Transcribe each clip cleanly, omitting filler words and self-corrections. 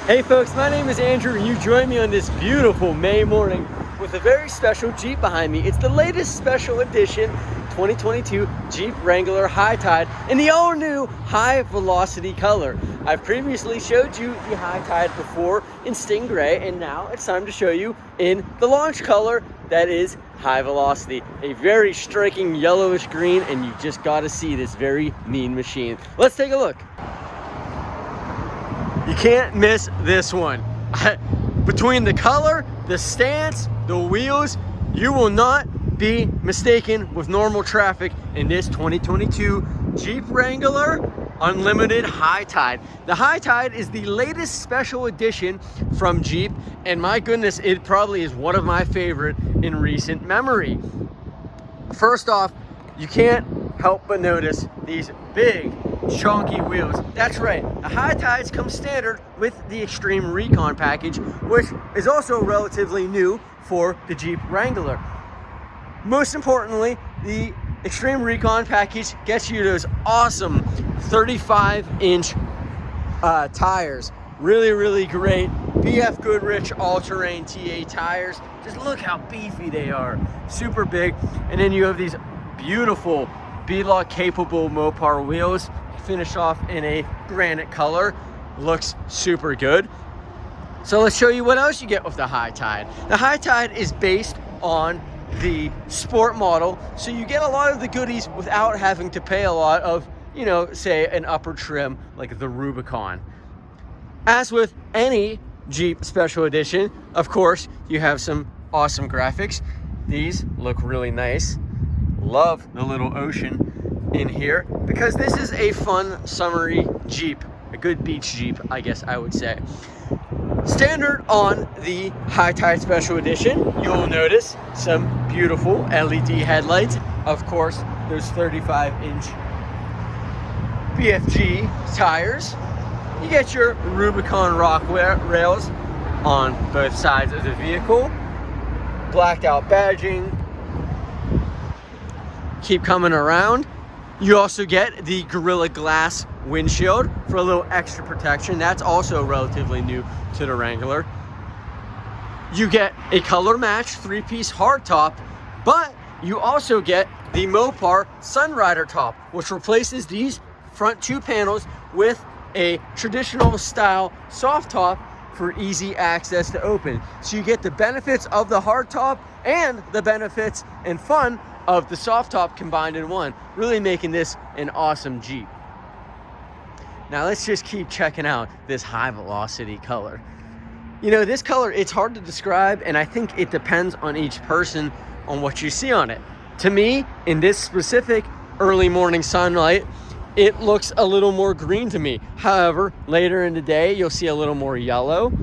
Hey folks, my name is Andrew and you join me on this beautiful May morning with a very special Jeep behind me. It's the latest special edition 2022 Jeep Wrangler High Tide in the all new high velocity color. I've previously showed you the High Tide before in Stingray, and now it's time to show you in the launch color that is high velocity. A very striking yellowish green, and you just gotta see this very mean machine. Let's take a look. You can't miss this one. Between the color, the stance, the wheels, you will not be mistaken with normal traffic in this 2022 Jeep Wrangler Unlimited High Tide. The High Tide is the latest special edition from Jeep, and my goodness, it probably is one of my favorite in recent memory. First off, you can't help but notice these big chunky wheels. That's right, the High Tides come standard with the Extreme Recon package, which is also relatively new for the Jeep Wrangler. Most importantly, the Extreme Recon package gets you those awesome 35-inch tires. Really great BF Goodrich all-terrain TA tires. Just look how beefy they are, super big. And then you have these beautiful B-Lock capable Mopar wheels, finished off in a granite color. Looks super good. So let's show you what else you get with the High Tide. The High Tide is based on the sport model, so you get a lot of the goodies without having to pay a lot of, you know, say an upper trim like the Rubicon. As with any Jeep Special Edition, of course, you have some awesome graphics. These look really nice. Love the little ocean in here because this is a fun summery Jeep, a good beach Jeep, I guess I would say. Standard on the High Tide Special Edition, you'll notice some beautiful LED headlights. Of course, those 35-inch BFG tires. You get your Rubicon rock rails on both sides of the vehicle. Blacked out badging. Keep coming around. You also get the Gorilla Glass windshield for a little extra protection. That's also relatively new to the Wrangler. You get a color match 3-piece hardtop, but you also get the Mopar Sunrider top, which replaces these front two panels with a traditional style soft top for easy access to open. So you get the benefits of the hardtop and the benefits and fun of the soft top combined in one, really making this an awesome Jeep. Now let's just keep checking out this high velocity color. You know, this color, it's hard to describe, and I think it depends on each person on what you see on it. To me, in this specific early morning sunlight, it looks a little more green to me. However, later in the day, you'll see a little more yellow.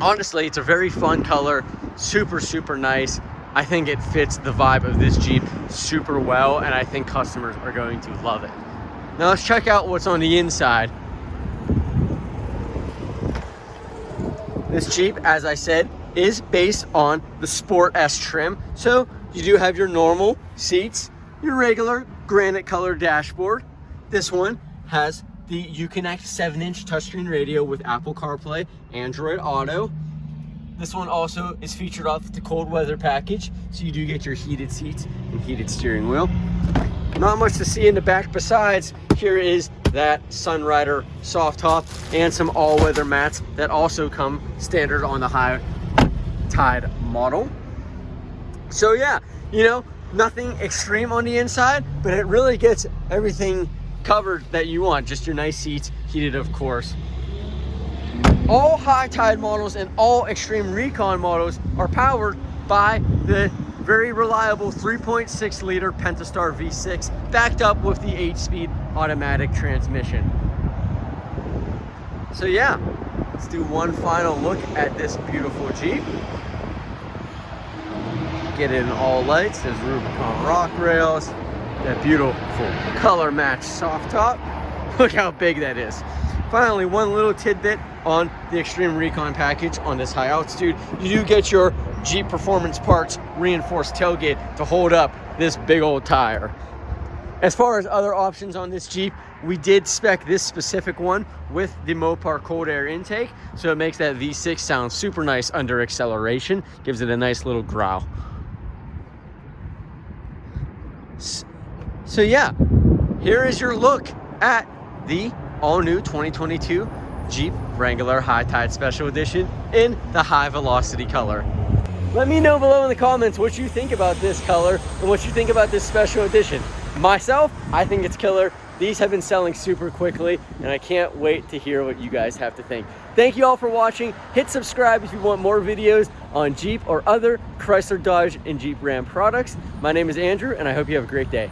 Honestly, it's a very fun color, super nice. I think it fits the vibe of this Jeep super well, and I think customers are going to love it. Now let's check out what's on the inside. This Jeep, as I said, is based on the Sport S trim. So you do have your normal seats, your regular granite color dashboard. This one has the Uconnect 7-inch touchscreen radio with Apple CarPlay, Android Auto. This one also is featured off the cold weather package, so you do get your heated seats and heated steering wheel. Not much to see in the back besides here is that Sunrider soft top and some all-weather mats that also come standard on the High Tide model. So yeah, you know, nothing extreme on the inside, but it really gets everything covered that you want. Just your nice seats, heated of course. All High Tide models and all Extreme Recon models are powered by the very reliable 3.6 liter Pentastar V6 backed up with the 8-speed automatic transmission. So yeah, let's do one final look at this beautiful Jeep. Get it in all lights, there's Rubicon rock rails, that beautiful color match soft top. Look how big that is. Finally, one little tidbit on the Extreme Recon package on this high altitude. You do get your Jeep Performance Parts reinforced tailgate to hold up this big old tire. As far as other options on this Jeep, we did spec this specific one with the Mopar cold air intake, so it makes that V6 sound super nice under acceleration, gives it a nice little growl. So yeah, here is your look at the all-new 2022 Jeep Wrangler High Tide Special Edition in the high velocity color. Let me know below in the comments what you think about this color and what you think about this special edition. Myself, I think it's killer. These have been selling super quickly, and I can't wait to hear what you guys have to think. Thank you all for watching. Hit subscribe if you want more videos on Jeep or other Chrysler, Dodge, and Jeep Ram products. My name is Andrew, and I hope you have a great day.